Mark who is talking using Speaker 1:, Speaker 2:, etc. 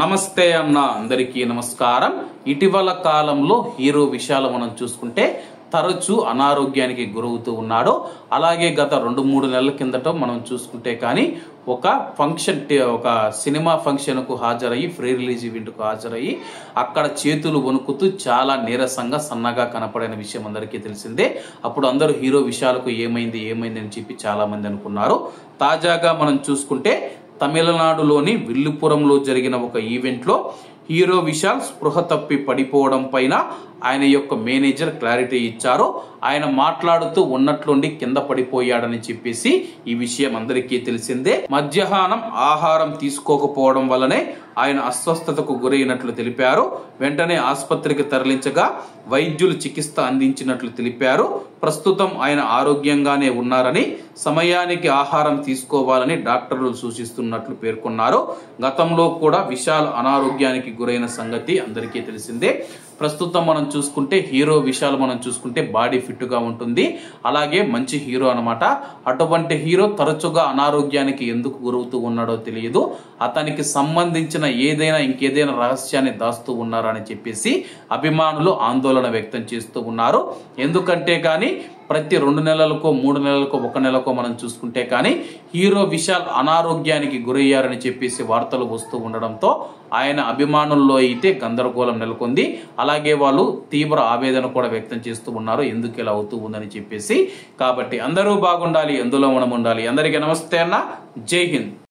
Speaker 1: నమస్తే అన్న అందరికీ నమస్కారం. ఇటీవల కాలంలో హీరో విషయాలు మనం చూసుకుంటే తరచూ అనారోగ్యానికి గురవుతూ ఉన్నాడు. అలాగే గత 2-3 నెలల కిందట మనం చూసుకుంటే కానీ ఒక సినిమా ఫంక్షన్ కు హాజరయ్యి ఫ్రీ రిలీజ్ ఈవెంట్ కు హాజరయ్యి అక్కడ చేతులు వణుకుతూ చాలా నీరసంగా సన్నగా కనపడిన విషయం అందరికీ తెలిసిందే. అప్పుడు అందరూ హీరో విషయాలకు ఏమైంది అని చెప్పి చాలా మంది అనుకున్నారు. తాజాగా మనం చూసుకుంటే తమిళనాడులోని విల్లుపురంలో జరిగిన ఒక ఈవెంట్ లో హీరో విశాల్ స్పృహ తప్పి పడిపోవడం పైన ఆయన యొక్క మేనేజర్ క్లారిటీ ఇచ్చారు. ఆయన మాట్లాడుతూ ఉన్నట్లుండి కింద పడిపోయాడని చెప్పేసి ఈ విషయం అందరికీ తెలిసిందే. మధ్యాహ్నం ఆహారం తీసుకోకపోవడం వల్లనే ఆయన అస్వస్థతకు గురైనట్లు తెలిపారు. వెంటనే ఆసుపత్రికి తరలించగా వైద్యులు చికిత్స అందించినట్లు తెలిపారు. ప్రస్తుతం ఆయన ఆరోగ్యంగానే ఉన్నారని, సమయానికి ఆహారం తీసుకోవాలని డాక్టర్లు సూచిస్తున్నట్లు పేర్కొన్నారు. గతంలో కూడా విశాల్ అనారోగ్యానికి గురైన సంగతి అందరికీ తెలిసిందే. ప్రస్తుతం మనం చూసుకుంటే హీరో విశాల్ మనం చూసుకుంటే బాడీ ఫిట్ గా ఉంటుంది. అలాగే మంచి హీరో అన్నమాట. అటువంటి హీరో తరచుగా అనారోగ్యానికి ఎందుకు గురవుతూ ఉన్నాడో తెలియదు. అతనికి సంబంధించిన ఇంకేదైనా రహస్యాన్ని దాస్తూ ఉన్నారని చెప్పేసి అభిమానులు ఆందోళన వ్యక్తం చేస్తూ ఉన్నారు. ఎందుకంటే కానీ ప్రతి 2 నెలలకో 3 నెలలకో 1 నెలకో మనం చూసుకుంటే కానీ హీరో విశాల్ అనారోగ్యానికి గురయ్యారని చెప్పేసి వార్తలు వస్తూ ఉండడంతో ఆయన అభిమానుల్లో అయితే గందరగోళం నెలకొంది. అలాగే వాళ్ళు తీవ్ర ఆవేదన కూడా వ్యక్తం చేస్తూ ఉన్నారు, ఎందుకు ఇలా అవుతూ ఉందని చెప్పేసి. కాబట్టి అందరూ బాగుండాలి, ఎందులో మనం ఉండాలి. అందరికీ నమస్తే అన్న, జై హింద్.